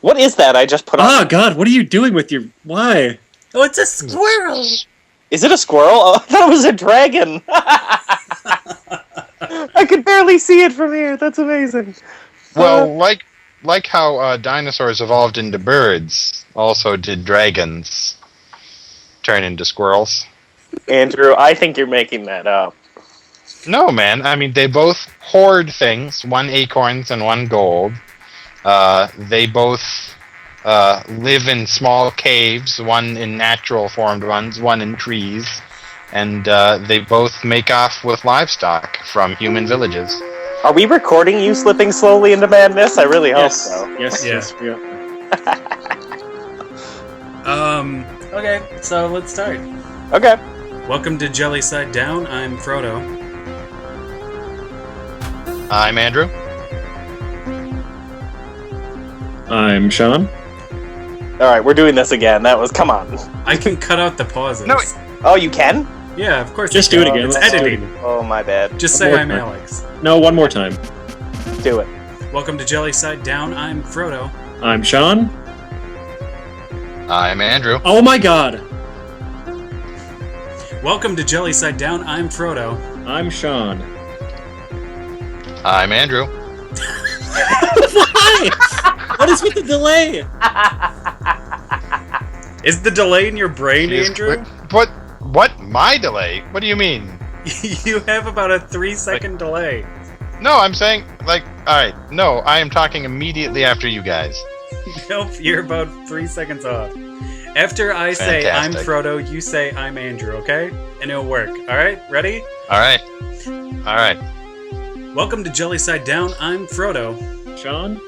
What is that I just put on? Oh, God, what are you doing with your... Why? Oh, it's a squirrel! Is it a squirrel? Oh, I thought it was a dragon! I could barely see it from here. That's amazing. Well, like how dinosaurs evolved into birds, also did dragons turn into squirrels. Andrew, I think you're making that up. No, man. I mean, they both hoard things. One acorns and one gold. They both live in small caves, one in natural formed ones, one in trees. And they both make off with livestock from human villages. Are we recording you slipping slowly into madness? I really hope so. Yes. Yeah. Okay, so let's start. Okay. Welcome to Jelly Side Down. I'm Frodo. I'm Andrew. I'm Sean. Alright, we're doing this again. That was... Come on. I can cut out the pauses. No, Oh, you can? Yeah, of course. Just I do can. it again. It's Let's do it editing. again. Oh, my bad. Just One say more I'm time. Alex. No, one more time. Do it. Welcome to Jelly Side Down. I'm Frodo. I'm Sean. I'm Andrew. Oh, my God. Welcome to Jelly Side Down. I'm Frodo. I'm Sean. I'm Andrew. Why? What is with the delay? Is the delay in your brain, Jeez, Andrew? What? My delay? What do you mean? You have about a 3-second delay. No, I'm saying, alright, no, I am talking immediately after you guys. Nope, you're about 3 seconds off. After I say I'm Fantastic. Frodo, you say I'm Andrew, okay? And it'll work. Alright, ready? Alright. Welcome to Jelly Side Down. I'm Frodo. Sean?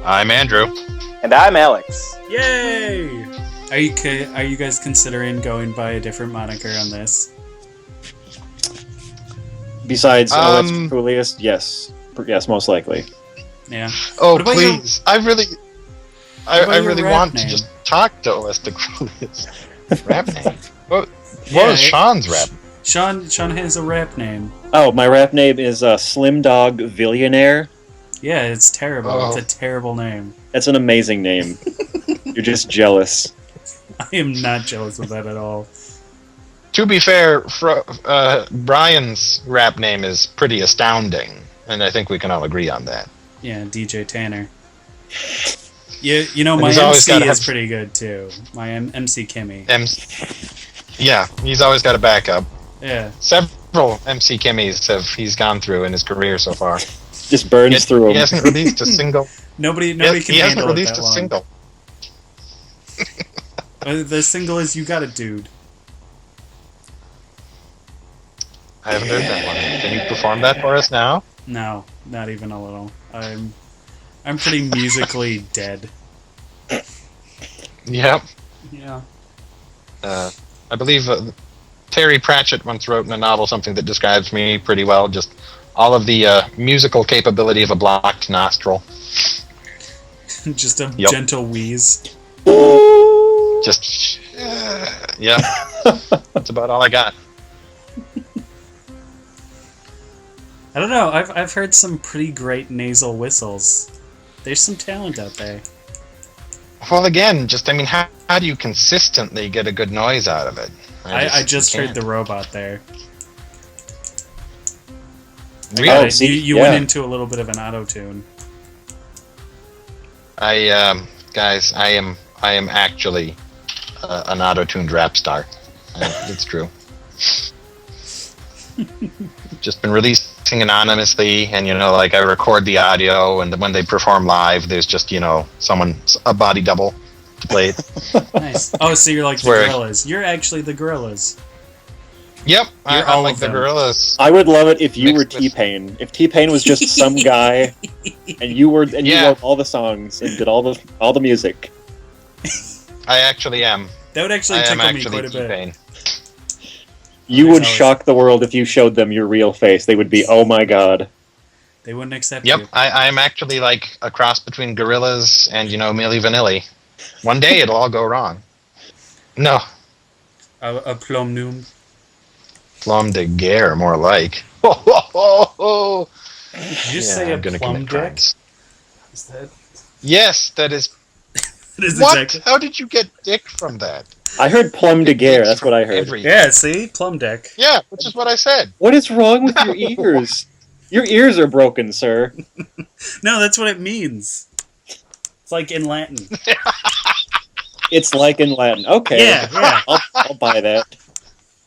I'm Andrew. And I'm Alex. Yay! Are you guys considering going by a different moniker on this? Besides, that's Um, coolest. Yes. Yes, most likely. Yeah. Oh, What about your- please. I really about your really rap want name? to just talk to Holistic Coolest. Rap name? What Yeah, was Sean's rap? Sean has a rap name. Oh, my rap name is Slim Dog Billionaire. Yeah, it's terrible. Oh. It's a terrible name. That's an amazing name. You're just jealous. I am not jealous of that at all. To be fair, Brian's rap name is pretty astounding, and I think we can all agree on that. Yeah, DJ Tanner. You know, And my he's always MC gotta is have- pretty good too. My MC Kimmy. Yeah, he's always got a backup. Yeah. Several MC Kimmies he's gone through in his career so far. Just burns through He them. hasn't released a single. Nobody he can hasn't handle released it that a long. single. The single is "You Got It, Dude." I haven't heard that one. Can you perform that for us now? No, not even a little. I'm pretty musically dead. Yep. Yeah. I believe Terry Pratchett once wrote in a novel something that describes me pretty well. Just all of the musical capability of a blocked nostril. Just a Yep. gentle wheeze. Just, yeah. That's about all I got. I don't know. I've heard some pretty great nasal whistles. There's some talent out there. Well, again, how do you consistently get a good noise out of it? I just heard can't. the robot there. Really? Oh, see, you yeah. went into a little bit of an auto tune. Guys, I am actually an auto-tuned rap star. It's true. Just been releasing anonymously, and I record the audio, and when they perform live, there's just a body double to play it. Nice. Oh, so you're like the Where- Gorillas. You're actually the Gorillas. Yep, You're I'm all like of the them. Gorillas. I would love it if you Mixed were with- T-Pain. If T-Pain was just some guy, and you Yeah. wrote all the songs and did all the music. I actually am. That would actually I am tickle me actually quite a bit. T-Pain. You There's would always- shock the world if you showed them your real face. They would be, oh my god. They wouldn't accept Yep, you. I'm actually like a cross between Gorillas and Milli Vanilli. One day it'll all go wrong. No, A plum noom. Plum de Guerre, more like. Ho, ho, ho, ho. Did you Yeah, say I'm a gonna plum commit dick? crimes. Is that... Yes, that is That is What? exactly. How did you get dick from that? I heard plum de guerre. That's what I heard. Yeah, see? Plum deck. Yeah, which is what I said. What is wrong with your ears? Your ears are broken, sir. No, that's what it means. It's like in Latin. It's like in Latin. Okay. Yeah. I'll buy that.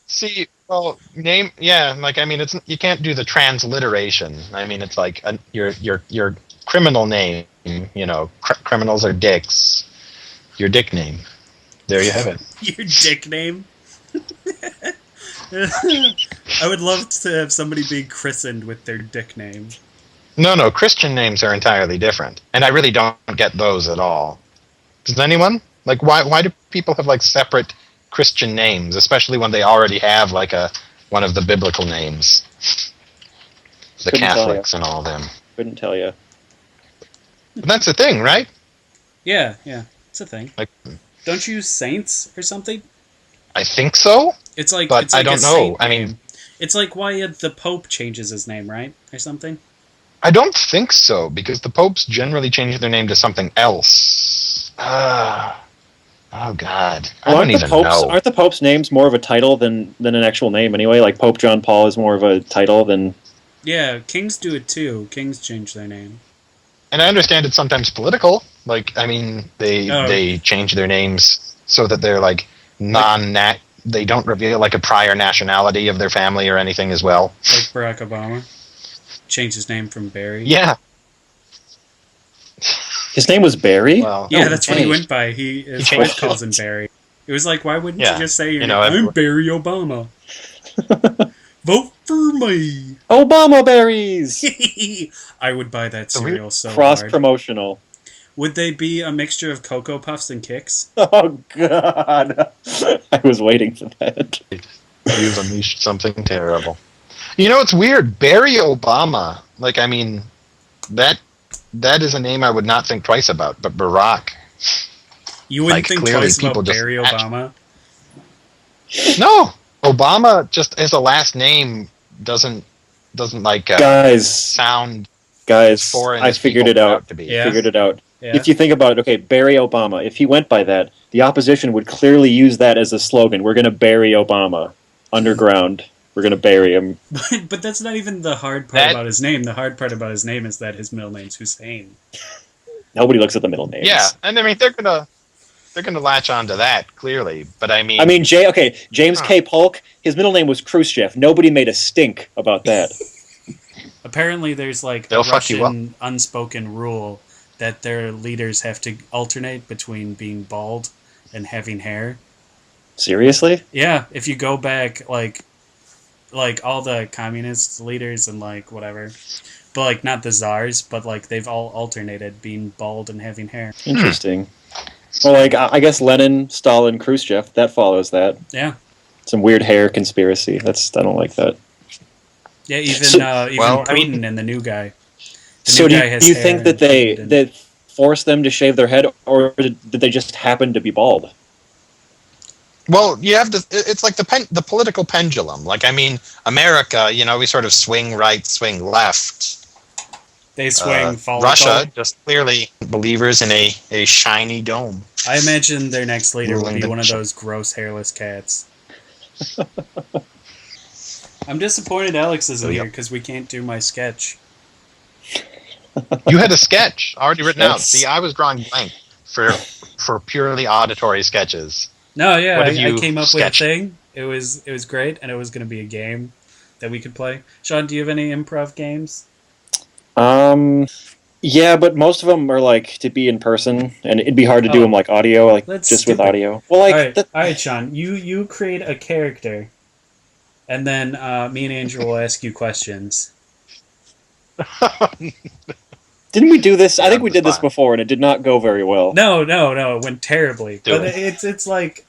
See, well, name, yeah, like I mean, it's you can't do the transliteration. I mean, it's like your criminal name. You know, criminals are dicks. Your dick name. There you have it. Your dick name? I would love to have somebody be christened with their dick name. No, Christian names are entirely different, and I really don't get those at all. Does anyone? Like, why do people have like separate Christian names, especially when they already have like one of the biblical names, the Couldn't tell Catholics and all them? Couldn't tell you. But that's the thing, right? Yeah, it's a thing. Like, don't you use saints or something? I think so, It's like, but it's like I don't a know. saint I name. mean, It's like why the Pope changes his name, right, or something. I don't think so because the popes generally change their name to something else. Oh God, I don't even know. Aren't the popes' names more of a title than an actual name anyway? Like Pope John Paul is more of a title than. Yeah, kings do it too. Kings change their name. And I understand it's sometimes political. Like, I mean, they change their names so that they're like non-nat. They don't reveal like a prior nationality of their family or anything as well. Like Barack Obama changed his name from Barry. Yeah. His name was Barry? Well, Yeah, no, that's what he went by. His changed wife calls him Barry. It was like, why wouldn't Yeah, you just say, you know, I'm everyone- Barry Obama. Vote for me. Obama berries! I would buy that cereal so Cross hard. promotional. Would they be a mixture of Cocoa Puffs and Kicks? Oh God! I was waiting for that. You've unleashed something terrible. You know, it's weird. Barry Obama. Like, I mean, that is a name I would not think twice about. But Barack. You wouldn't Like, think clearly twice about people just Barry Obama? No, Obama just as a last name doesn't like Guys, sound guys, foreign. I as figured people it put out. to be. Yeah. Figured it out. Yeah. If you think about it, okay, Barry Obama. If he went by that, the opposition would clearly use that as a slogan. We're going to bury Obama underground. We're going to bury him. But that's not even the hard part about his name. The hard part about his name is that his middle name's Hussein. Nobody looks at the middle names. Yeah, and I mean they're gonna latch on to that clearly. But I mean, James K. Polk. His middle name was Khrushchev. Nobody made a stink about that. Apparently, there's like They'll a fuck you up. Russian unspoken rule that their leaders have to alternate between being bald and having hair. Seriously? Yeah, if you go back, like all the communist leaders and like whatever, but like not the czars, but like they've all alternated being bald and having hair. Interesting. Well, like I guess Lenin, Stalin, Khrushchev. That follows that. Yeah, Some weird hair conspiracy. I don't like that. yeah. Even well, I Putin mean- and the new guy. The So new do guy has you hair think that and they Putin didn't. that forced them to shave their head, or did they just happen to be bald? well, you have to. It's like the political pendulum. Like, I mean, America. You know, we sort of swing right, swing left. They swing follicle. Russia, just clearly believers in a shiny dome. I imagine their next leader will Ruling be the one of nation. those gross hairless cats. I'm disappointed Alex isn't Oh, yeah. here because we can't do my sketch. You had a sketch already written out. Yes. See, I was drawing blank for purely auditory sketches. No, yeah, What have I you came up sketched? with a thing. It was great, and it was going to be a game that we could play. Sean, do you have any improv games? Yeah, but most of them are like to be in person, and it'd be hard to do Oh. them like audio, like That's just with stupid. audio. Well, like all right, Sean. You create a character, and then me and Andrew will ask you questions. didn't we do this? I Yeah, think we did this fine. before, and it did not go very well. No, it went terribly. Do But it. it's like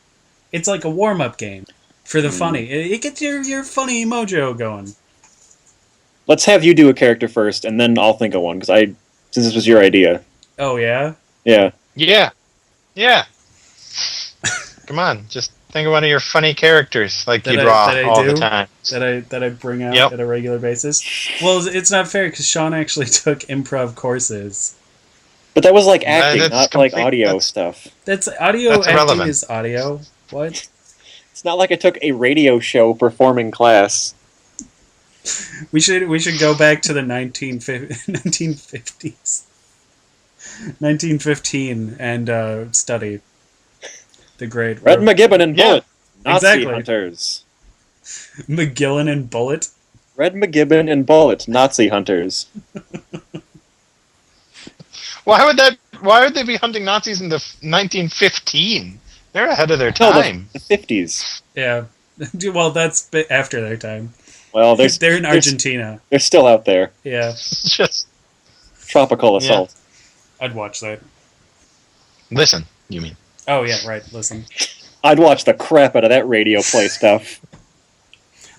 a warm up game for the funny. It gets your funny mojo going. Let's have you do a character first, and then I'll think of one because since this was your idea. Oh yeah. Yeah. Yeah. Come on, just think of one of your funny characters like That you I- draw that I all do? the time. That I bring out Yep. at a regular basis. Well, it's not fair because Sean actually took improv courses. But that was like acting, That's not like complete- audio that's- stuff. That's audio. That's Acting irrelevant. is audio. What? It's not like I took a radio show performing class. We should go back to the 1950s, 1915, and study the great Red McGibbon and Yeah, Bullet, Nazi exactly. hunters. McGillen and Bullet. Red McGibbon and Bullet, Nazi hunters. Why would they be hunting Nazis in the 1915? They're ahead of their No, time. the 50s. Yeah. Well, that's after their time. Well, They're in Argentina. They're still out there. Yeah, It's just Tropical assault. I'd watch that. listen. You mean? Oh yeah, right. Listen, I'd watch the crap out of that radio play stuff.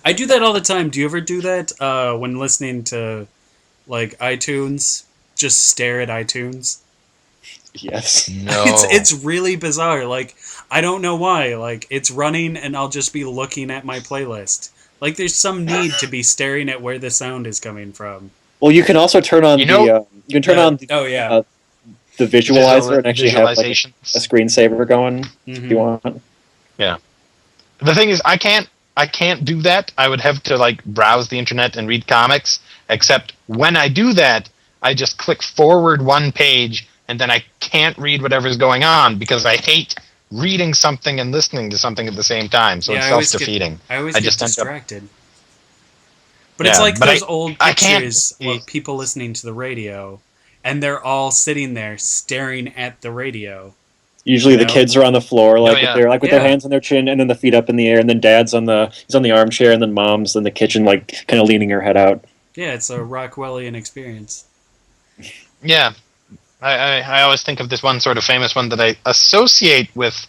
I do that all the time. Do you ever do that when listening to like iTunes? Just stare at iTunes. Yes. No. It's really bizarre. Like I don't know why. Like it's running and I'll just be looking at my playlist. Like there's some need to be staring at where the sound is coming from. Well, you can also turn on You know- you can turn on Oh yeah. the visualizer and actually have like a visualizations. screensaver going if Mhm. you want. The thing is, I can't do that. I would have to like browse the internet and read comics. Except when I do that, I just click forward one page, and then I can't read whatever's going on because I hate reading something and listening to something at the same time. So Yeah, it's I always self-defeating. I always I get just end up- distracted. But it's Yeah, like but those old I can't- pictures of people listening to the radio, and they're all sitting there staring at the radio. Usually the No. kids are on the floor, like yeah. with their Yeah. hands on their chin, and then the feet up in the air, and then dad's on the armchair, and then mom's in the kitchen, like kind of leaning her head out. Yeah, it's a Rockwellian experience. Yeah, I always think of this one sort of famous one that I associate with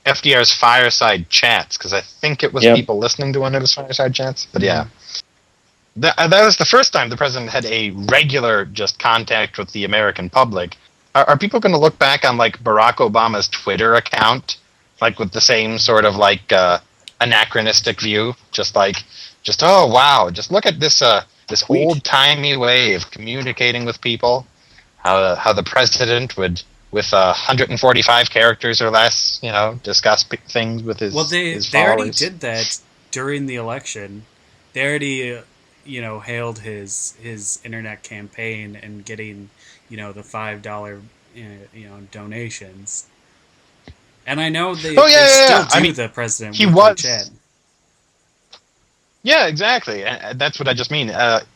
FDR's fireside chats because I think it was Yep. people listening to one of his fireside chats. But yeah, that was the first time the president had a regular just contact with the American public. Are people going to look back on like Barack Obama's Twitter account like with the same sort of like anachronistic view? Just oh wow, just look at this this Tweet. old timey way of communicating with people. How the president would, with 145 characters or less, discuss things with his Well, they his already followers. did that during the election. They already, hailed his internet campaign and getting, the $5, donations. And I know they, Oh, yeah, they yeah, still yeah. I do mean, the president he weekly was- chat. Yeah, exactly. And that's what I just mean.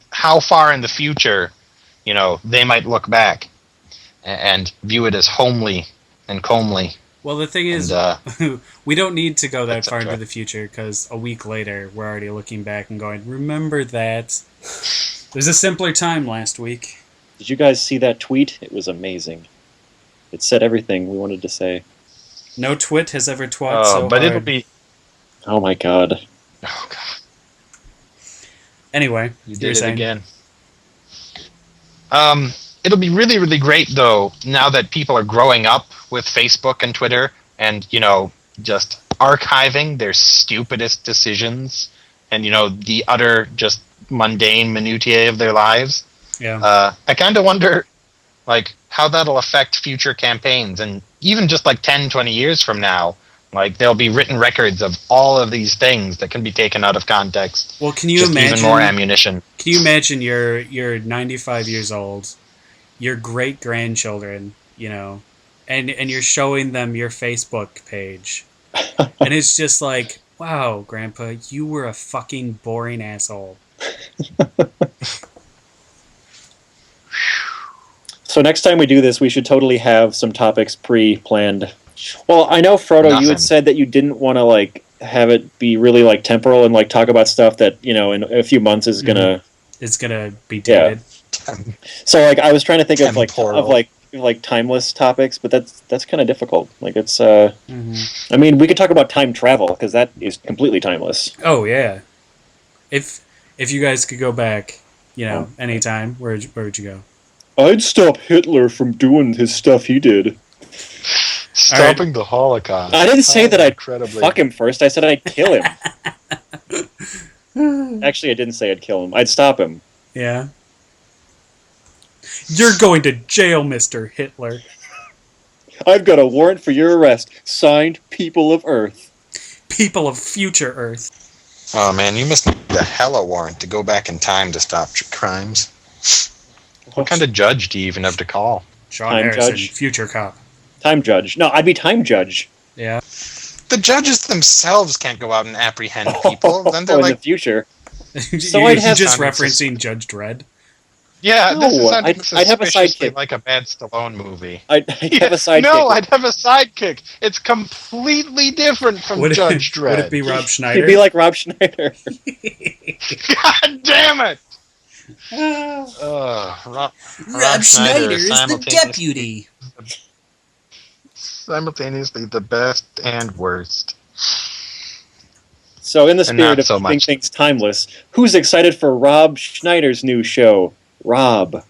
How far in the future, they might look back and view it as homely and comely. Well, the thing is, And, we don't need to go that far etc. into the future because a week later we're already looking back and going, remember that? There's a simpler time last week. Did you guys see that tweet? It was amazing. It said everything we wanted to say. No twit has ever twat so but hard. it'll be. Oh my god. Oh God, Anyway, you you're did it saying. again. It'll be really, really great though. Now that people are growing up with Facebook and Twitter, and just archiving their stupidest decisions, and the utter just mundane minutiae of their lives. Yeah. I kind of wonder, like, how that'll affect future campaigns, and even just like 10, 20 years from now, like there'll be written records of all of these things that can be taken out of context. Well, can you Just imagine? even more ammunition. Can you imagine you're 95 years old, your great grandchildren, and you're showing them your Facebook page, and it's just like, wow, Grandpa, you were a fucking boring asshole. So next time we do this, we should totally have some topics pre-planned. Well, I know, Frodo, you Nothing. had said that you didn't want to like have it be really like temporal and like talk about stuff that in a few months is gonna. It's gonna be dated. So like I was trying to think of Temporal. like timeless topics, but that's kind of difficult. Like it's Mhm. I mean, we could talk about time travel because that is completely timeless. Oh yeah. If you guys could go back, anytime, where would you go? I'd stop Hitler from doing his stuff he did. Stopping the Holocaust. I didn't say that I'd Incredibly. fuck him first. I said I'd kill him. Actually, I didn't say I'd kill him. I'd stop him. Yeah. You're going to jail, Mr. Hitler. I've got a warrant for your arrest. Signed, People of Earth. People of future Earth. Oh man, you must need a hella warrant to go back in time to stop crimes. What kind of judge do you even have to call? Sean Time Harrison, judge. future cop. Time judge. No, I'd be time judge. Yeah. The judges themselves can't go out and apprehend people. Then they're in the like, future. So I'd You're have just sounded referencing Judge Dredd. yeah, this is No, sounding I'd have a suspiciously sidekick. like a bad Stallone movie. I'd have a sidekick. No, I'd have a sidekick. It's completely different from Judge Dredd. Would it be Rob Schneider? He'd be like Rob Schneider. God damn it! Rob Schneider is deputy. Simultaneously the best and worst. So, in the And spirit not of so keeping much. things timeless, who's excited for Rob Schneider's new show? Rob.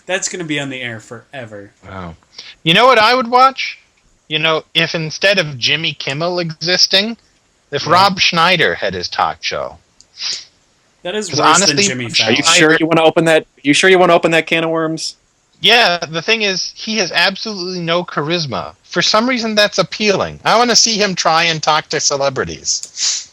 That's going to be on the air forever. Wow. You know what I would watch? You know, if instead of Jimmy Kimmel existing, if Rob Schneider had his talk show. That is 'Cause worse than honestly, Jimmy Are Fallon. you sure you want to open that? You sure you want to open that can of worms? Yeah, the thing is, he has absolutely no charisma. For some reason, that's appealing. I want to see him try and talk to celebrities.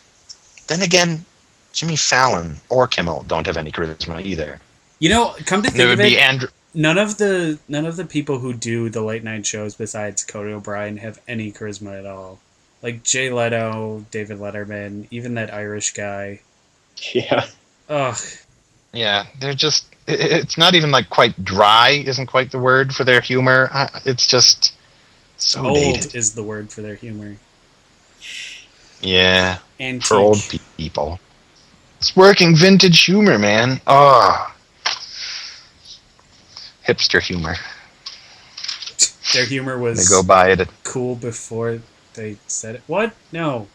Then again, Jimmy Fallon or Kimmel don't have any charisma either. You know, come to It think would of be it, Andrew. none of the people who do the late night shows besides Cody O'Brien have any charisma at all. Like Jay Leno, David Letterman, even that Irish guy. Yeah. Ugh. Yeah, they're just. It's not even like quite dry. Isn't quite the word for their humor. It's just so Old dated. is the word for their humor. Yeah, Antique. for old people. It's working vintage humor, man. Oh, hipster humor. Their humor They was go by it. cool before they said it. What? No.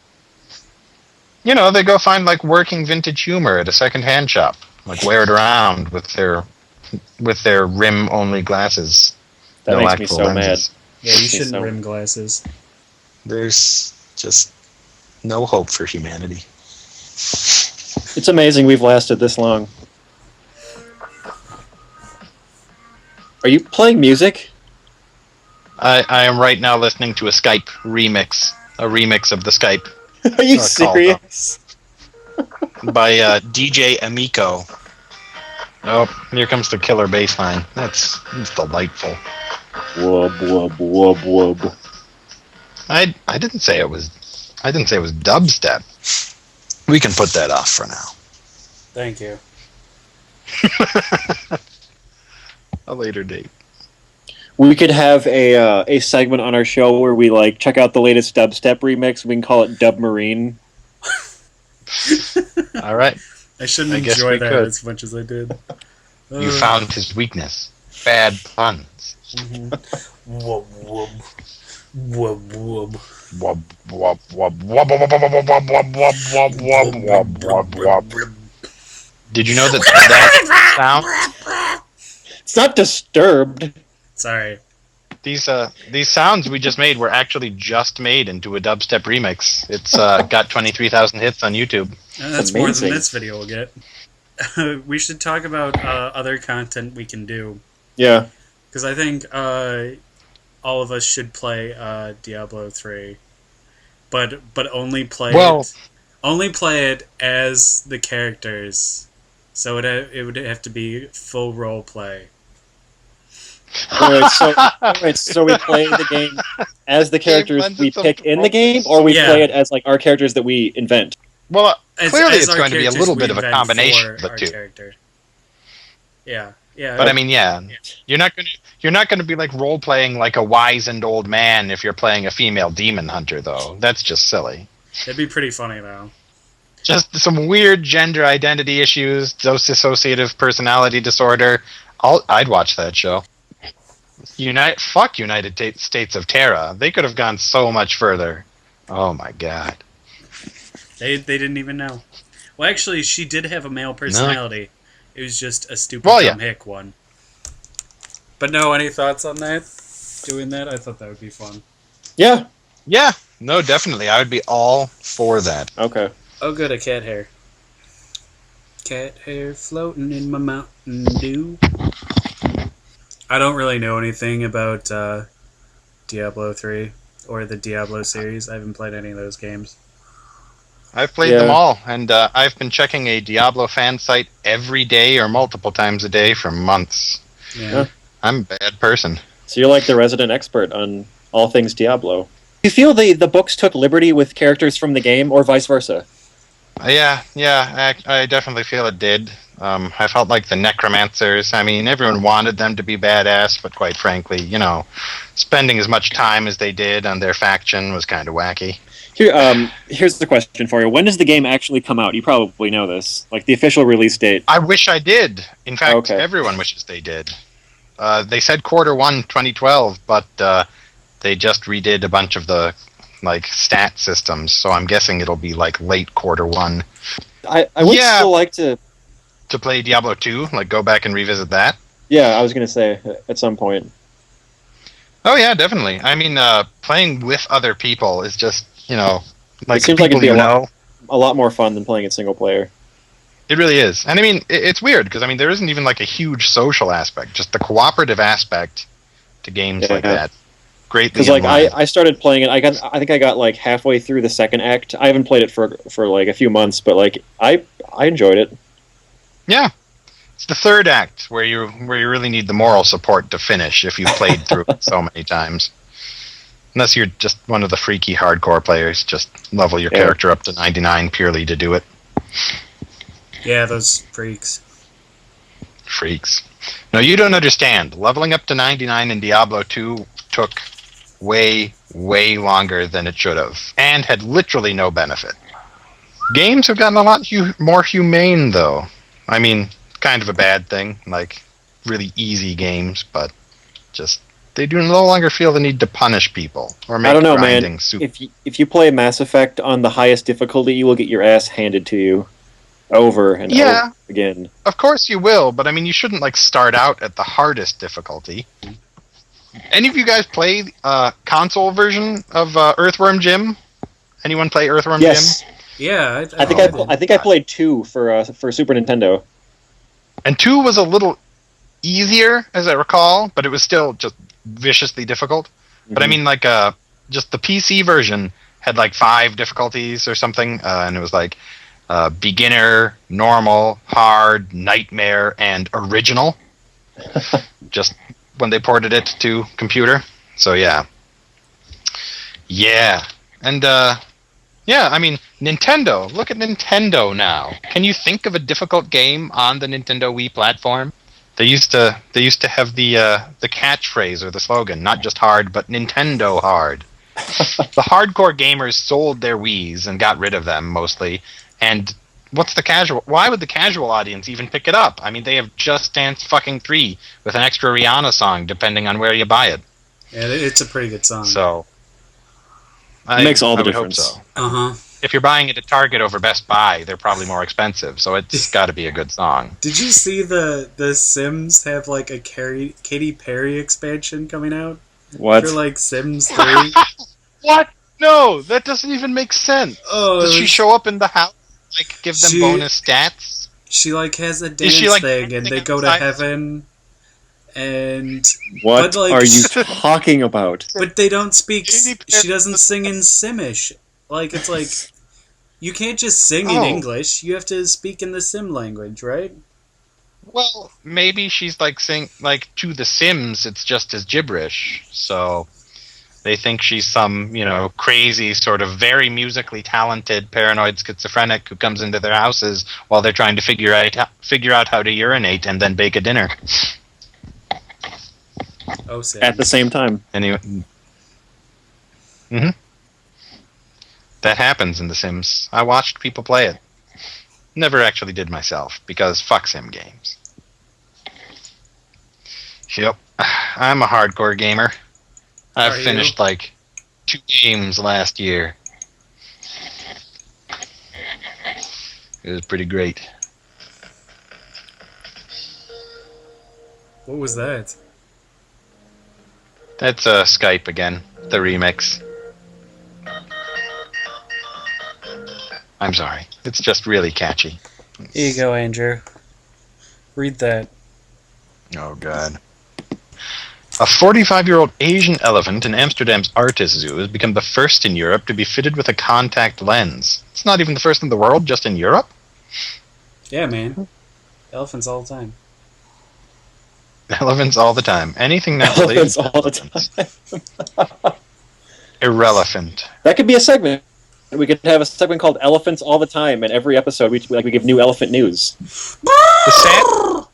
You know, they go find like working vintage humor at a second-hand shop. Like wear it around with their rim-only glasses. That No makes me actual so lenses. Yeah, you Makes me shouldn't so- rim glasses. There's just no hope for humanity. It's amazing we've lasted this long. Are you playing music? I am right now listening to a Skype remix. A remix of the Skype Are you That's called, serious? by DJ Amico. Oh, here comes the killer bass line. That's delightful. Wub wub wub wub. I didn't say it was dubstep. We can put that off for now. Thank you. A later date. We could have a segment on our show where we like check out the latest dubstep remix. We can call it Dub Marine. All right. I shouldn't I guess enjoy we that could. as much as I did. You found his weakness. Bad puns. Wub wub. Wub wub. Wub wub wub wub wub wub wub wub wub wub wub wub wub. Did you know that sound? It's not Disturbed. Sorry. These sounds we just made were actually just made into a dubstep remix. It's got 23,000 hits on YouTube. That's more amazing. than this video will get. We should talk about other content we can do. Yeah. Because I think all of us should play Diablo 3. But only play it as the characters. So it would have to be full role play. Alright, so we play the game as the characters lends we itself pick to in the game, or we Yeah. play it as like our characters that we invent. Well, As clearly it's our going to be a characters little we bit of a invent combination for of the our two. character. Yeah. But I mean, yeah, you're not going to be like role playing like a wizened old man if you're playing a female demon hunter, though. That's just silly. That'd be pretty funny, though. Just some weird gender identity issues, dissociative personality disorder. I'd watch that show. Fuck United States of Terra. They could have gone so much further. Oh my god. They didn't even know. Well, actually, she did have a male personality. It was just a stupid dumb hick one. But no, any thoughts on that? Doing that? I thought that would be fun. Yeah. Yeah, no, definitely. I would be all for that. Okay. Oh, good, a cat hair. Cat hair floating in my Mountain Dew. I don't really know anything about Diablo 3 or the Diablo series. I haven't played any of those games. I've played them all, and I've been checking a Diablo fan site every day or multiple times a day for months. Yeah. Huh. I'm a bad person. So you're like the resident expert on all things Diablo. Do you feel the books took liberty with characters from the game, or vice versa? Yeah, I definitely feel it did. I felt like the necromancers, I mean, everyone wanted them to be badass, but quite frankly, spending as much time as they did on their faction was kind of wacky. Here's the question for you. When does the game actually come out? You probably know this. Like the official release date. I wish I did. In fact, Okay. Everyone wishes they did. They said Q1 2012, but they just redid a bunch of the stat systems, so I'm guessing it'll be late Q1. I would still like to play Diablo 2, go back and revisit that. Yeah, I was gonna say at some point. Oh yeah, definitely. I mean, playing with other people is just it seems like it'd be a lot more fun than playing it single player. It really is, and I mean, it's weird because there isn't even a huge social aspect. Just the cooperative aspect to games like that. Greatly. Because I started playing it. I think I got halfway through the second act. I haven't played it for a few months, but I enjoyed it. Yeah, it's the third act where you really need the moral support to finish if you've played through it so many times. Unless you're just one of the freaky hardcore players, just level your character up to 99 purely to do it. Yeah, those freaks. Freaks. No, you don't understand. Leveling up to 99 in Diablo 2 took way, way longer than it should have, and had literally no benefit. Games have gotten a lot more humane, though. I mean, kind of a bad thing, really easy games, but just they do no longer feel the need to punish people or make grinding man. super. If you play Mass Effect on the highest difficulty, you will get your ass handed to you over and over again. Of course you will, but I mean, you shouldn't start out at the hardest difficulty. Any of you guys play console version of Earthworm Jim? Anyone play Earthworm Jim? Yeah, I think I played 2 for Super Nintendo. And 2 was a little easier, as I recall, but it was still just viciously difficult. Mm-hmm. But I mean, just the PC version had 5 difficulties or something, and it was beginner, normal, hard, nightmare, and original. Just when they ported it to computer. So yeah. And I mean, Nintendo. Look at Nintendo now. Can you think of a difficult game on the Nintendo Wii platform? They used to have the catchphrase or the slogan, not just hard, but Nintendo hard. The hardcore gamers sold their Wiis and got rid of them mostly. And why would the casual audience even pick it up? I mean, they have Just Dance fucking 3 with an extra Rihanna song depending on where you buy it. Yeah, it's a pretty good song. So it makes all the difference. Hope so. If you're buying it at Target over Best Buy, they're probably more expensive, so it's got to be a good song. Did you see the Sims have a Katy Perry expansion coming out? What? For Sims 3? What? No, that doesn't even make sense. Oh, does she show up in the house? Give them bonus stats? She has a dance thing, and they go to heaven. And what are you talking about? But they don't speak. She doesn't sing in Simish. It's you can't just sing in English. You have to speak in the Sim language, right? Well, maybe she's sing to the Sims. It's just as gibberish. So they think she's some crazy sort of very musically talented paranoid schizophrenic who comes into their houses while they're trying to figure out how to urinate and then bake a dinner. Oh, Sims. At the same time. Anyway. Mm-hmm. That happens in The Sims. I watched people play it. Never actually did myself, because fuck Sim games. Yep. I'm a hardcore gamer. I've finished 2 games last year. It was pretty great. What was that? That's Skype again, the remix. I'm sorry. It's just really catchy. Here you go, Andrew. Read that. Oh, God. A 45-year-old Asian elephant in Amsterdam's Artis Zoo has become the first in Europe to be fitted with a contact lens. It's not even the first in the world, just in Europe. Yeah, man. Elephants all the time. Elephants all the time. Anything not related Elephants to all the elephants. time. Irrelevant. That could be a segment. We could have a segment called "Elephants All the Time," and every episode we give new elephant news. The sand.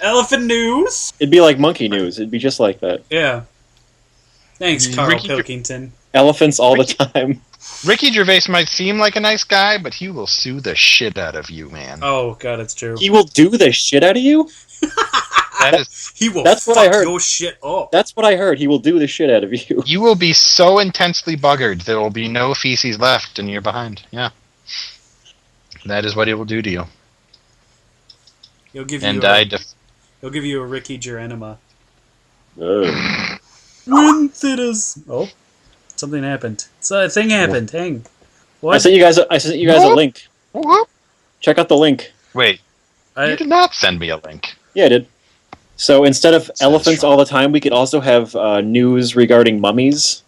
Elephant news. It'd be like monkey news. It'd be just like that. Yeah. Thanks, Carl Ricky- Pilkington. Elephants all the time. Ricky Gervais might seem like a nice guy, but he will sue the shit out of you, man. Oh God, it's true. He will do the shit out of you. That is, He will. That's fuck what I heard. your shit up. That's what I heard. He will do the shit out of you. you will be so intensely buggered there will be no feces left, and you're behind. Yeah, that is what he will do to you. He'll give And you. He'll give you a Ricky Gerenema. Ugh. Oh, something happened. So a thing happened. Hang. What? I sent you guys a link. Whoop. Check out the link. Wait, you did not send me a link. Yeah, I did. So instead of Sounds elephants strong. all the time, we could also have news regarding mummies.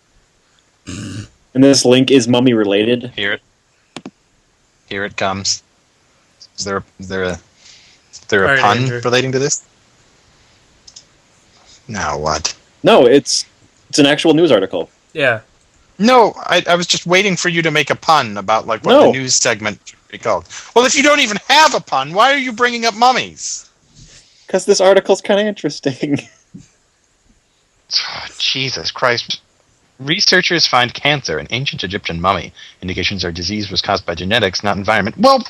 And this link is mummy related. Here it comes. Is there a All right, pun Andrew. relating to this? Now what? No, it's an actual news article. Yeah. No, I was just waiting for you to make a pun about like what No. the news segment should be called. Well, if you don't even have a pun, why are you bringing up mummies? Because this article's kind of interesting. Oh, Jesus Christ. Researchers find cancer in ancient Egyptian mummy. Indications our disease was caused by genetics, not environment. Well,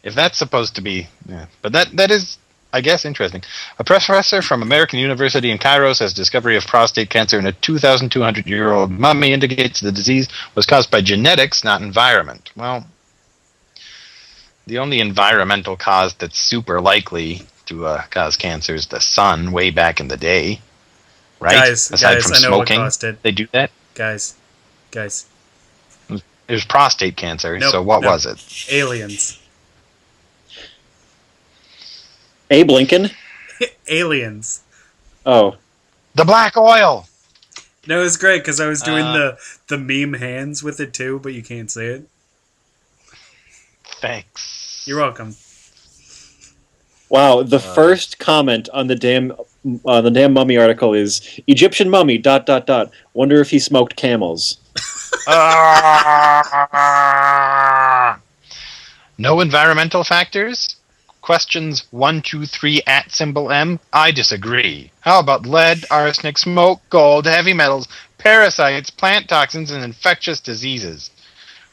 if that's supposed to be... Yeah. But that is, I guess, interesting. A professor from American University in Cairo says discovery of prostate cancer in a 2,200-year-old mummy indicates the disease was caused by genetics, not environment. Well, the only environmental cause that's super likely to cause cancer is the sun way back in the day. Right? Guys, Aside from I know smoking, what caused it. they do that. Guys. It was prostate cancer, Nope, so what nope. was it? Aliens. Abe Lincoln? Aliens. Oh. The black oil! No, it was great because I was doing the meme hands with it too, but you can't see it. Thanks. You're welcome. Wow, the first comment on the damn mummy article is Egyptian mummy ... Wonder if he smoked camels. No environmental factors? Questions 1, 2, 3 @M? I disagree. How about lead, arsenic, smoke, gold, heavy metals, parasites, plant toxins, and infectious diseases?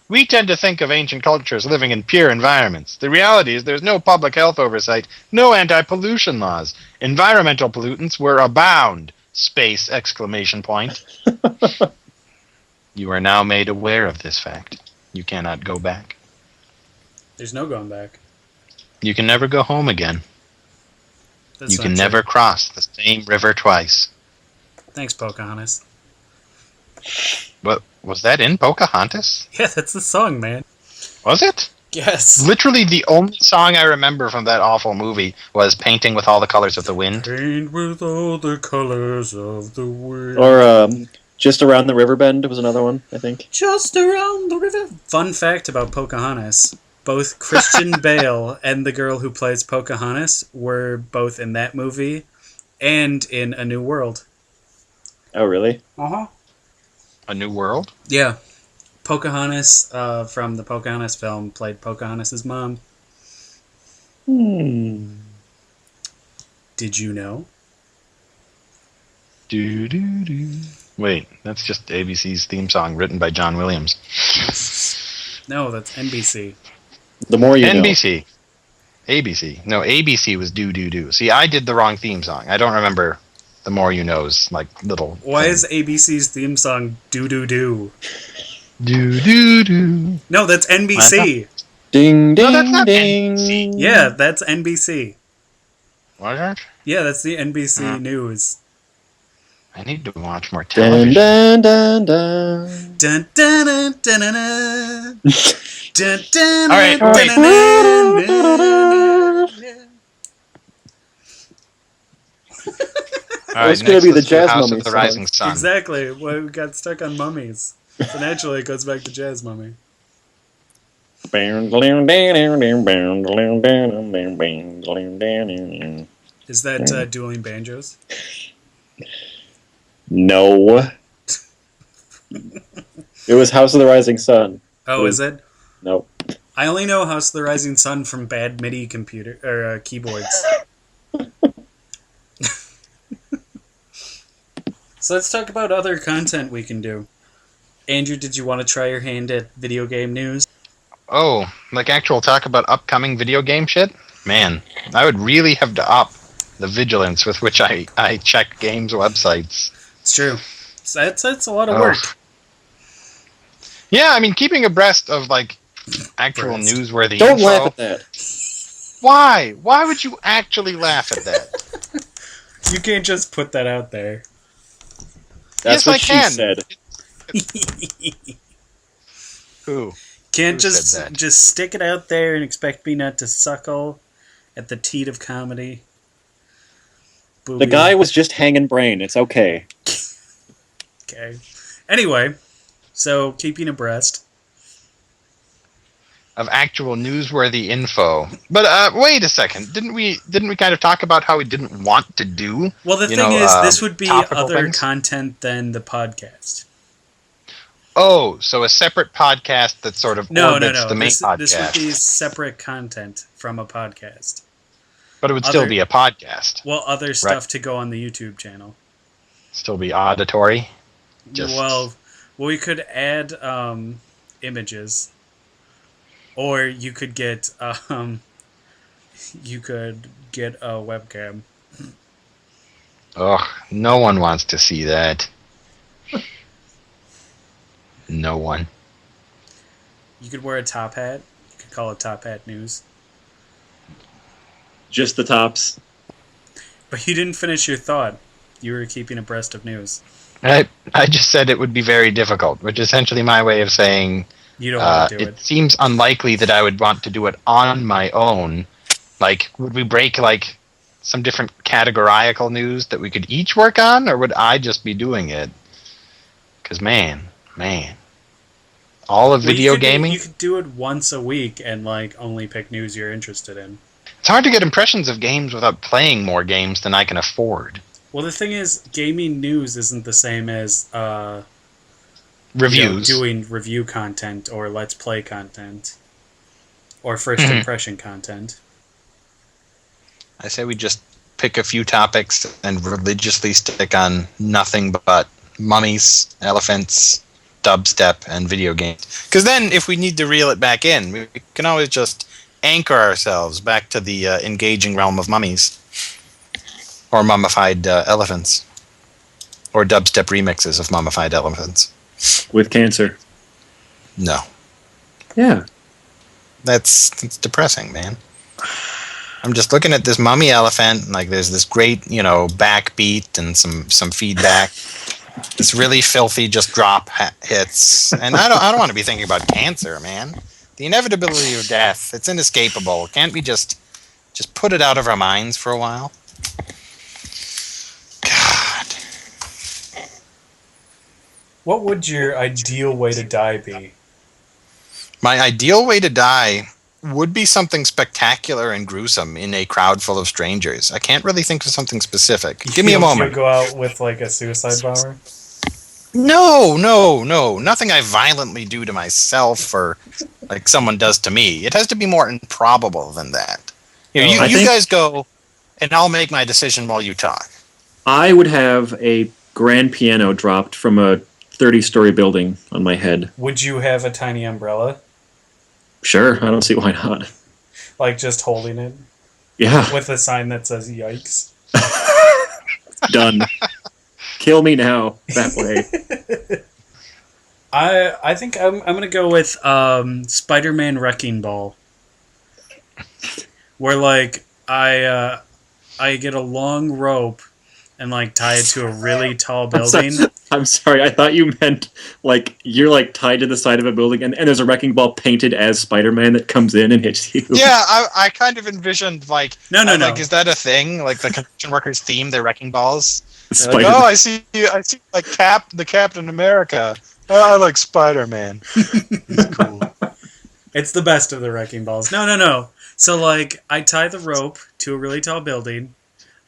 We tend to think of ancient cultures living in pure environments. The reality is there's no public health oversight, no anti-pollution laws. Environmental pollutants were abound. Space! ! You are now made aware of this fact. You cannot go back. There's no going back. You can never go home again. That's You not can true. never cross the same river twice. Thanks, Pocahontas. What was that in Pocahontas? Yeah, that's the song, man. Was it? Yes. Literally the only song I remember from that awful movie was Painting with All the Colors of the Wind. Paint with all the colors of the wind. Or Just Around the River Bend was another one, I think. Just around the river. Fun fact about Pocahontas. Both Christian Bale and the girl who plays Pocahontas were both in that movie and in A New World. Oh, really? Uh-huh. A New World? Yeah. Pocahontas from the Pocahontas film played Pocahontas' mom. Did you know? Wait, that's just ABC's theme song written by John Williams. No, that's NBC. The more you know. NBC. ABC. No, ABC was do. See, I did the wrong theme song. I don't remember The More You Know's like little. Why thing. is ABC's theme song do? Do. No, that's NBC. Ding, ding, No, that's not ding. NBC. Yeah, that's NBC. What is that? Yeah, that's the NBC News. I need to watch more Dun, television. dun, dun, dun. Dun, dun, dun, dun, dun, dun. Dun, dun, All right, dun, wait. dun, dun, dun, dun. All It's right, gonna next be the let's do Jazz House Mummy of the song. Rising Sun. Exactly. Well, we got stuck on Mummies. So naturally, it goes back to Jazz Mummy. Is that Dueling Banjos? No. It was House of the Rising Sun. Oh, is it? Nope. I only know House of the Rising Sun from bad MIDI computer or keyboards. So let's talk about other content we can do. Andrew, did you want to try your hand at video game news? Oh, like actual talk about upcoming video game shit? Man, I would really have to up the vigilance with which I check games websites. It's true. So that's a lot of Ugh. work. Yeah, I mean, keeping abreast of like actual Breast. newsworthy Don't info. laugh at that. Why? Why would you actually laugh at that? You can't just put that out there. That's Yes, what I she can. said. Who? Can't Who said that? just stick it out there and expect me not to suckle at the teat of comedy. The Booby. guy was just hanging brain. It's okay. Okay. Anyway, so keeping abreast. Of actual newsworthy info. But wait a second. Didn't we kind of talk about how we didn't want to do? Well, the you thing know, is, this would be topical other things? content than the podcast. Oh, so a separate podcast that sort of No. orbits the main podcast. This would be separate content from a podcast. But it would still other- be a podcast. Well, other stuff to go on the YouTube channel. Still be auditory. Just- Well, we could add images, or you could get a webcam. Ugh, no one wants to see that. No one. You could wear a top hat. You could call it Top Hat News. Just the tops. But you didn't finish your thought. You were keeping abreast of news. I just said it would be very difficult, which is essentially my way of saying You don't want to do it it. seems unlikely that I would want to do it on my own. Like, would we break like some different categorical news that we could each work on, or would I just be doing it? Because man, all of video gaming. You could do it once a week and like only pick news you're interested in. It's hard to get impressions of games without playing more games than I can afford. Well, the thing is, gaming news isn't the same as Reviews. doing review content or let's play content or first Mhm. impression content. I say we just pick a few topics and religiously stick on nothing but mummies, elephants, dubstep, and video games. Because then, if we need to reel it back in, we can always just anchor ourselves back to the engaging realm of mummies. Or mummified elephants. Or dubstep remixes of mummified elephants. With cancer. No. Yeah. That's depressing, man. I'm just looking at this mummy elephant, and like there's this great, backbeat and some feedback. This really filthy just drop hits, and I don't want to be thinking about cancer, man. The inevitability of death, it's inescapable. Can't we just put it out of our minds for a while? God. What would your ideal way to die be? My ideal way to die would be something spectacular and gruesome in a crowd full of strangers. I can't really think of something specific. Give me a moment. You go out with like a suicide bomber? No. Nothing I violently do to myself or like someone does to me. It has to be more improbable than that. You think- guys go, and I'll make my decision while you talk. I would have a grand piano dropped from a 30-story building on my head. Would you have a tiny umbrella? Sure, I don't see why not. Like just holding it Yeah, with a sign that says yikes? done. Kill me now, that way. I think I'm gonna go with Spider-Man Wrecking Ball, where like I get a long rope and like tie it to a really tall building. I'm sorry. I thought you meant like you're like tied to the side of a building, and there's a wrecking ball painted as Spider-Man that comes in and hits you. Yeah, I kind of envisioned like No. like is that a thing? Like the construction workers theme their wrecking balls? They're like, Spider-Man. oh, I see like the Captain America. Oh, I like Spider-Man. It's cool. It's the best of the wrecking balls. No. So, like, I tie the rope to a really tall building.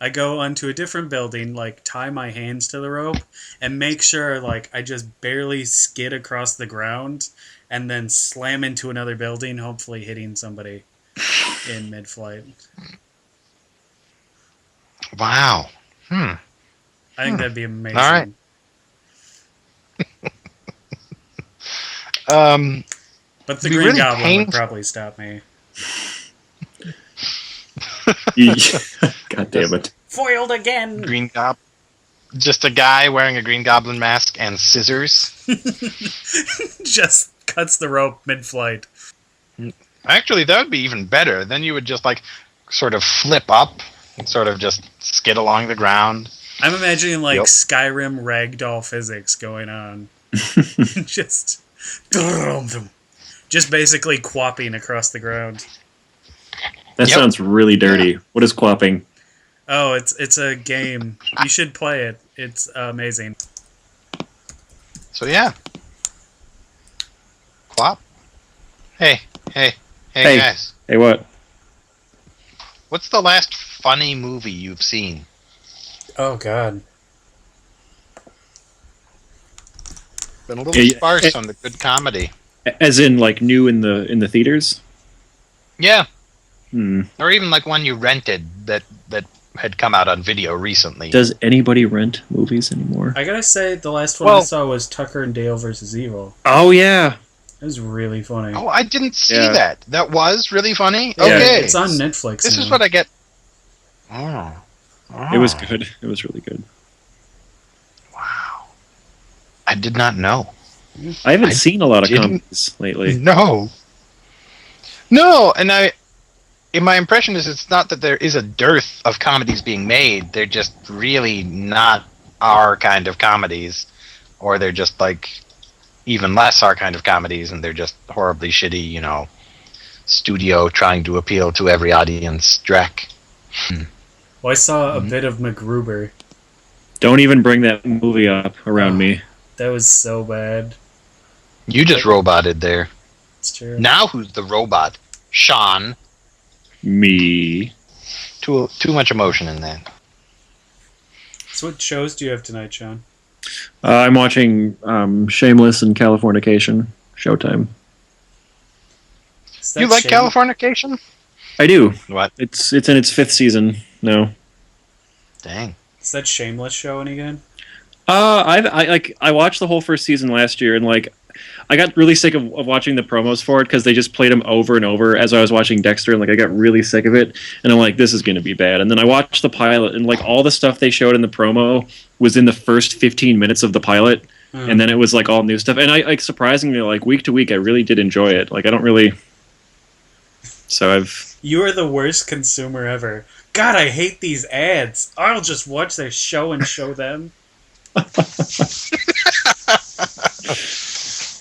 I go onto a different building, like, tie my hands to the rope, and make sure, like, I just barely skid across the ground, and then slam into another building, hopefully hitting somebody in mid-flight. Wow. I think that'd be amazing. All right. But the Be Green really Goblin would probably stop me. God damn it. Foiled again! Green Goblin. Just a guy wearing a Green Goblin mask and scissors. Just cuts the rope mid-flight. Actually, that would be even better. Then you would just like sort of flip up and sort of just skid along the ground. I'm imagining like Yep. Skyrim ragdoll physics going on. just basically quapping across the ground. That Yep. sounds really dirty. What is quapping? Oh, it's a game. You should play it. It's amazing. So yeah. Clop. Hey, Hey. guys. Hey, what? What's the last funny movie you've seen? Oh God. Been a little Yeah, sparse on the good comedy. As in, like, new in the theaters? Yeah. Hmm. Or even like one you rented that had come out on video recently. Does anybody rent movies anymore? I gotta say, the last one I Well- saw was Tucker and Dale versus Evil. Oh, yeah. It was really funny. Oh, I didn't see Yeah. that. That was really funny? Yeah, Okay. it's on Netflix. This now. is what I get. Oh. It was good. It was really good. Wow. I did not know. I haven't seen a lot of didn't- comedies lately. No, and my impression is it's not that there is a dearth of comedies being made. They're just really not our kind of comedies, or they're just like even less our kind of comedies, and they're just horribly shitty, studio trying to appeal to every audience dreck. Well, I saw a Mm-hmm. bit of MacGruber. Don't even bring that movie up around me. That was so bad. You just roboted there. It's true. Now who's the robot? Sean. Me. Too much emotion in that. So what shows do you have tonight, Sean? I'm watching Shameless and Californication. Showtime. Is that You like Shame- Californication? I do. What? It's in its 5th season now. Dang. Is that Shameless show any good? I watched the whole first season last year, and like I got really sick of watching the promos for it because they just played them over and over as I was watching Dexter, and like I got really sick of it, and I'm like, this is going to be bad. And then I watched the pilot, and like all the stuff they showed in the promo was in the first 15 minutes of the pilot, and then it was like all new stuff. And I like surprisingly, like week to week, I really did enjoy it. Like I don't really. So You are the worst consumer ever. God, I hate these ads. I'll just watch their show and show them.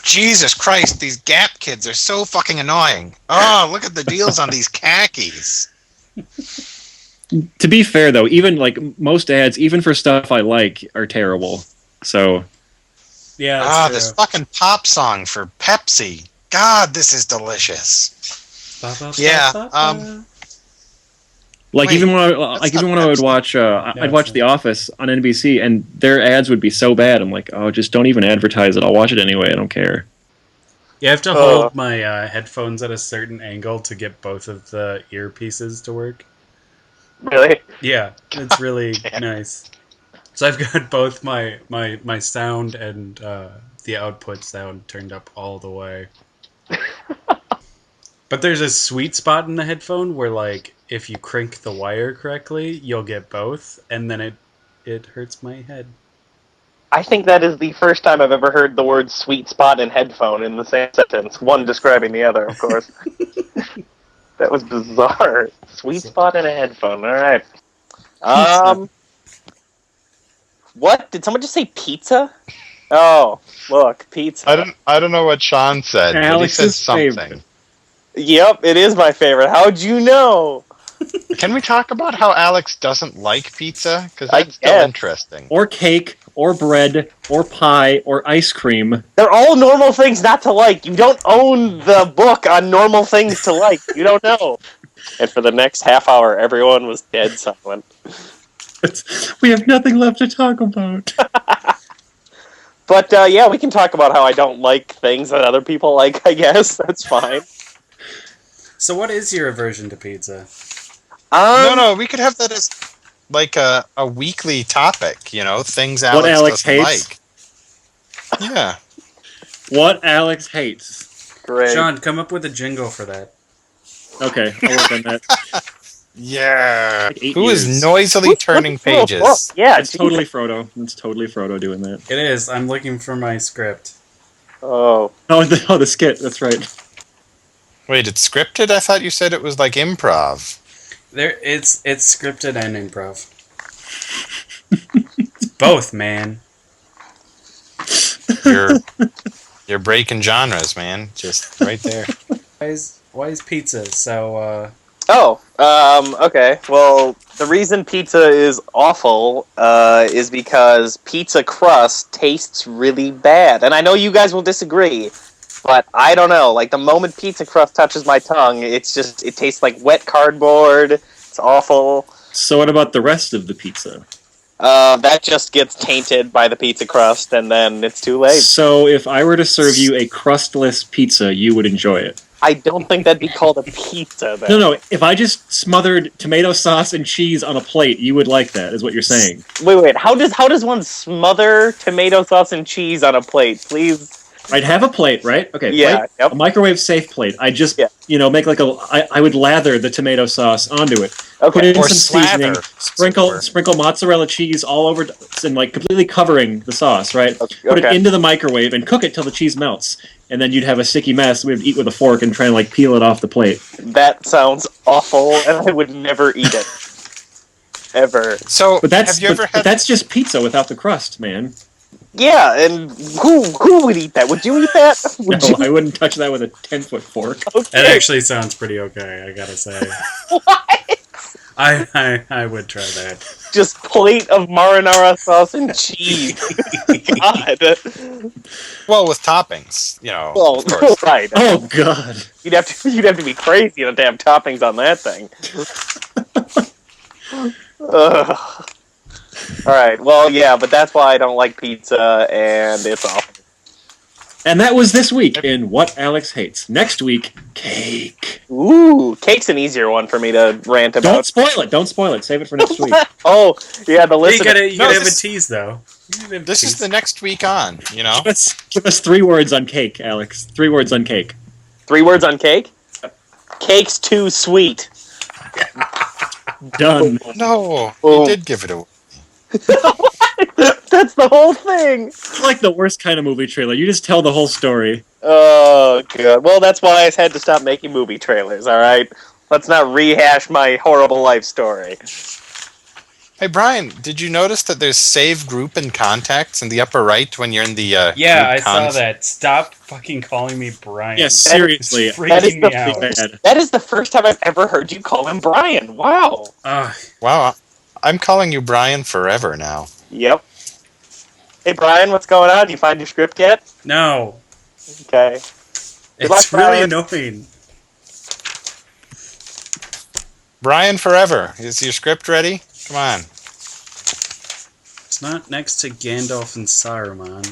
Jesus Christ, these Gap kids are so fucking annoying. Oh, look at the deals on these khakis. To be fair, though, even like most ads, even for stuff I like, are terrible. So Yeah, that's Ah, true. this fucking pop song for Pepsi. God, this is delicious. Ba, ba, ba, Yeah, ba, ba. like Wait, even when that's I not would Pepsi. watch I'd it's watch not. The Office on NBC, and their ads would be so bad. I'm like, oh, just don't even advertise it. I'll watch it anyway. I don't care. You have to hold my headphones at a certain angle to get both of the earpieces to work. Really? Yeah, it's really damn. nice. So I've got both my sound and the output sound turned up all the way. But there's a sweet spot in the headphone where, like, if you crank the wire correctly, you'll get both, and then it hurts my head. I think that is the first time I've ever heard the word sweet spot and headphone in the same sentence, one describing the other, of course. That was bizarre. Sweet spot and a headphone, alright. What? Did someone just say pizza? Oh, look, pizza. I don't know what Sean said, but he said Alex's something. favorite. Yep, it is my favorite. How'd you know? Can we talk about how Alex doesn't like pizza? Because I that's still guess. interesting. Or cake, or bread, or pie, or ice cream. They're all normal things not to like. You don't own the book on normal things to like. You don't know. And for the next half hour, everyone was dead silent. We have nothing left to talk about. But yeah, we can talk about how I don't like things that other people like, I guess. That's fine. So what is your aversion to pizza? No, we could have that as like a weekly topic, you know, things Alex Alex doesn't hates? like. Yeah. What Alex hates. Great. Sean, come up with a jingle for that. Okay, I'll work on that. Yeah. Like 8 Who is years. noisily turning pages? Yeah, It's totally Frodo. It's totally Frodo doing that. It is. I'm looking for my script. Oh. Oh, the skit. That's right. Wait, it's scripted? I thought you said it was like improv. It's scripted and improv. It's both, man. You're breaking genres, man. Just right there. Why is pizza so? Okay. Well, the reason pizza is awful is because pizza crust tastes really bad. And I know you guys will disagree, but I don't know. Like, the moment pizza crust touches my tongue, it tastes like wet cardboard. It's awful. So what about the rest of the pizza? That just gets tainted by the pizza crust, and then it's too late. So if I were to serve you a crustless pizza, you would enjoy it. I don't think that'd be called a pizza, then. No. If I just smothered tomato sauce and cheese on a plate, you would like that, is what you're saying. Wait. How does one smother tomato sauce and cheese on a plate? Please. I'd have a plate, right? Okay, Yeah, plate, yep. a microwave safe plate. I just, Yeah. make like I would lather the tomato sauce onto it. Okay. Put in Or some seasoning, slather. sprinkle mozzarella cheese all over, and like completely covering the sauce, right? Okay. Put it into the microwave and cook it till the cheese melts. And then you'd have a sticky mess. We'd eat with a fork and try and like peel it off the plate. That sounds awful, and I would never eat it. Ever. So, But have you ever had? that's just pizza without the crust, man. Yeah, and who would eat that? Would you eat that? Would No, you? I wouldn't touch that with a 10-foot fork. That actually sounds pretty okay. I gotta say. What? I would try that. Just plate of marinara sauce and cheese. God. Well, with toppings, you know. Well, of course. right. Oh God! You'd have to be crazy to have toppings on that thing. Ugh. All right. Well, yeah, but that's why I don't like pizza, and it's awful. And that was this week in What Alex Hates. Next week, cake. Ooh, cake's an easier one for me to rant about. Don't spoil it. Don't spoil it. Save it for next week. Oh, yeah, the You listener. gotta have a tease though. This is the next week on, you know. Give us 3 words on cake, Alex. 3 words on cake. 3 words on cake? Cake's too sweet. Done. No, Oh. you did give it away. That's the whole thing. It's like the worst kind of movie trailer. You just tell the whole story. Oh, good. Well, that's why I had to stop making movie trailers, all right? Let's not rehash my horrible life story. Hey, Brian, did you notice that there's save group and contacts in the upper right when you're in the Yeah, I group saw cons? that. Stop fucking calling me Brian. Yes, seriously. It's That is freaking the me out. Bad. That is the first time I've ever heard you call him Brian. Wow. Wow, I'm calling you Brian forever now. Yep. Hey, Brian, what's going on? You find your script yet? No. Okay. Good luck, It's really Brian. annoying. Brian forever. Is your script ready? Come on. It's not next to Gandalf and Saruman.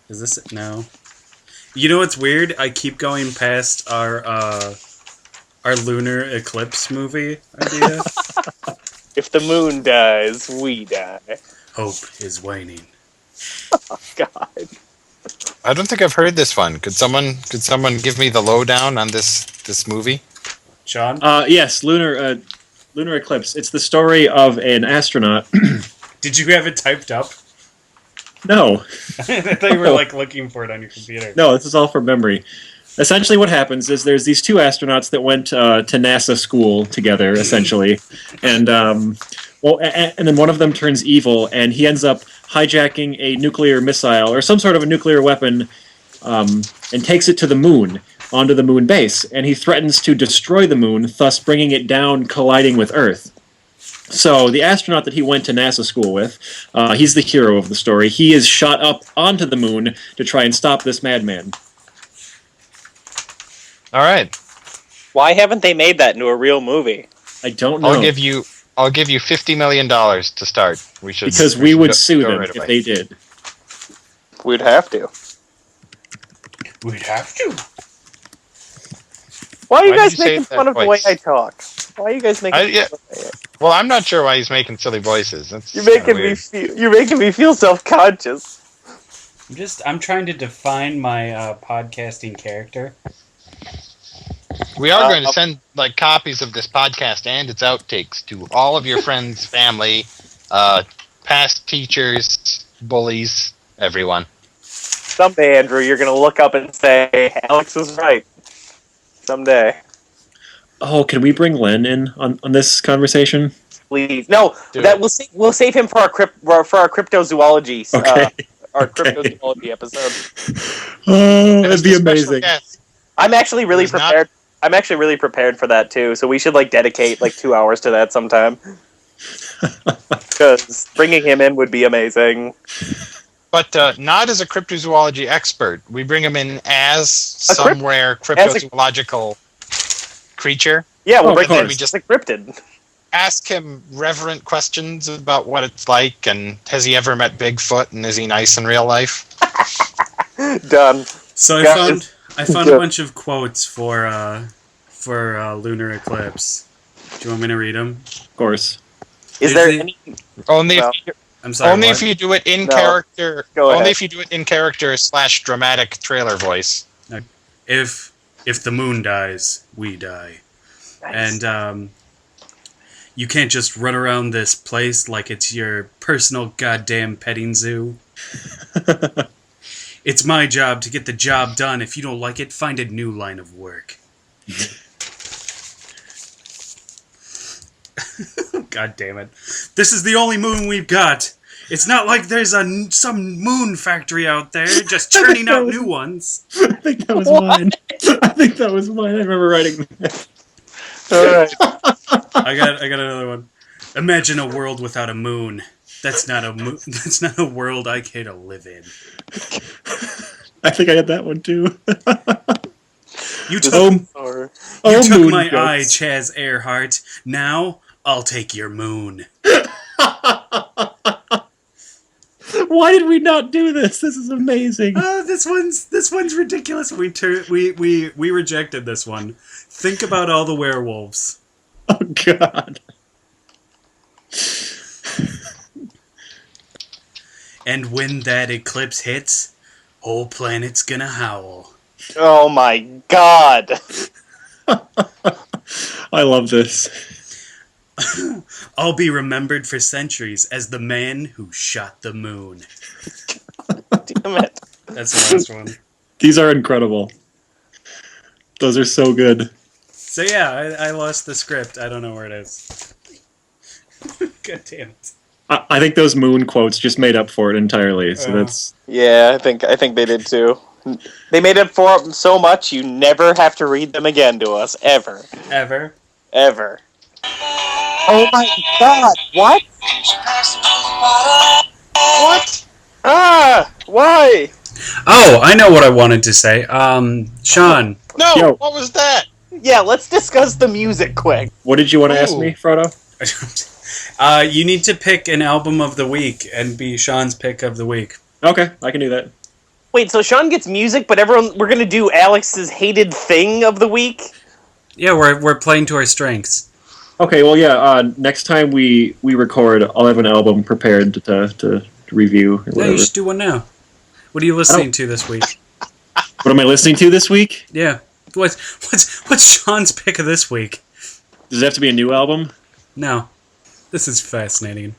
Is this it? No. You know what's weird? I keep going past our lunar eclipse movie idea. If the moon dies, we die. Hope is waning. God. I don't think I've heard this one. Could someone give me the lowdown on this movie? Sean? Yes, lunar eclipse. It's the story of an astronaut. Did you have it typed up? No, I thought you were like looking for it on your computer. no, this is all from memory. Essentially, what happens is there's these two astronauts that went to NASA school together, essentially, and and then one of them turns evil, and he ends up hijacking a nuclear missile or some sort of a nuclear weapon, and takes it to the moon, onto the moon base, and he threatens to destroy the moon, thus bringing it down, colliding with Earth. So the astronaut that he went to NASA school with, he's the hero of the story. He is shot up onto the moon to try and stop this madman. All right. Why haven't they made that into a real movie? I don't know. I'll give you $50 million to start. Because we would sue them if they did. We'd have to. We'd have to. Why are you Why guys did you say making that fun of the way voice? I talk? Why are you guys making Yeah. fun of it? Well, I'm not sure why he's making silly voices. That's You're kinda making weird. you're making me feel self-conscious. I'm trying to define my podcasting character. We are going to send copies of this podcast and its outtakes to all of your friends, family, past teachers, bullies, everyone. Someday, Andrew, you're gonna look up and say, Alex was right. Someday. Oh, can we bring Len in on this conversation? Please. No, Do that it. we'll save him for our cryptozoology Okay. our Okay. cryptozoology episode. Oh, that'd be Just a special amazing. guest. I'm actually really He's not- prepared. I'm actually really prepared for that too. So we should dedicate 2 hours to that sometime. Because bringing him in would be amazing. But not as a cryptozoology expert. We bring him in as A crypt- somewhere cryptozoological creature. Yeah, we'll Oh, bring of him course. in just like cryptid. Ask him reverent questions about what it's like, and has he ever met Bigfoot, and is he nice in real life? Done. So Guys, I found good. a bunch of quotes for lunar eclipse. Do you want me to read them? Of course. Is Is there it- any? Only Well, if you, I'm sorry. only what? if you do it in No. character. Go only ahead. if you do it in character / dramatic trailer voice. If the moon dies, we die. Nice. And you can't just run around this place like it's your personal goddamn petting zoo. It's my job to get the job done. If you don't like it, find a new line of work. God damn it. This is the only moon we've got. It's not like there's some moon factory out there just churning out new ones. I think that was mine. I think that was mine. I remember writing that. All right. I got another one. Imagine a world without a moon. That's not a world I care to live in. I think I had that one too. You took Or- You took moon my goats. eye, Chaz Earhart. Now I'll take your moon. Why did we not do this? This is amazing. Oh, this one's ridiculous. We rejected this one. Think about all the werewolves. Oh God. And when that eclipse hits, whole planet's gonna howl. Oh my God. I love this. I'll be remembered for centuries as the man who shot the moon. Damn it. That's the last one. These are incredible. Those are so good. So yeah, I lost the script. I don't know where it is. God damn it. I think those moon quotes just made up for it entirely. So that's Yeah, I think they did too. They made up for it so much you never have to read them again to us ever. Ever. Oh my God! What? What? Ah! Why? Oh, I know what I wanted to say. Sean. No, Yo. what was that? Yeah, let's discuss the music quick. what did you want to ask Ooh. me, Frodo? You need to pick an album of the week and be Sean's pick of the week. Okay, I can do that. Wait, so Sean gets music, but we're gonna do Alex's hated thing of the week? Yeah, we're playing to our strengths. Okay, well, yeah. Next time we record, I'll have an album prepared to review or Yeah, whatever. you should do one now. What are you listening to this week? What am I listening to this week? Yeah. What's Sean's pick of this week? Does it have to be a new album? No. This is fascinating.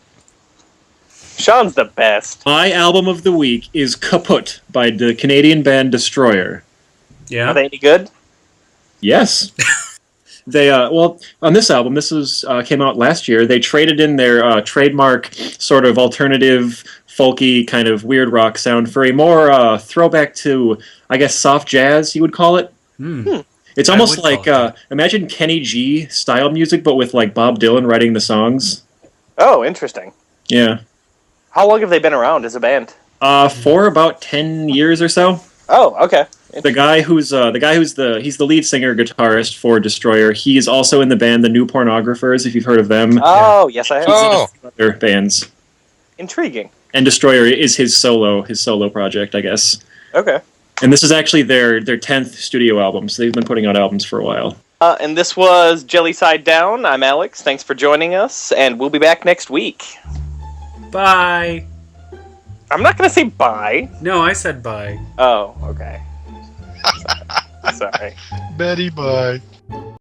Sean's the best. My album of the week is Kaput by the Canadian band Destroyer. Yeah. Are they any good? Yes. They well, on this album, this was came out last year. They traded in their trademark sort of alternative, folky kind of weird rock sound for a more throwback to, I guess, soft jazz. You would call it. Hmm. It's I almost would call like it that. imagine Kenny G style music, but with like Bob Dylan writing the songs. Oh, interesting. Yeah. How long have they been around as a band? For about 10 years or so. Oh, okay. He's the lead singer guitarist for Destroyer. He's also in the band The New Pornographers, if you've heard of them. Oh, yes, I have. Oh, Other bands. Intriguing. And Destroyer is his solo project, I guess. Okay. And this is actually their 10th studio album, so they've been putting out albums for a while. And this was Jelly Side Down. I'm Alex. Thanks for joining us, and we'll be back next week. Bye. I'm not going to say bye. No, I said bye. Oh, okay. Sorry. Betty, bye.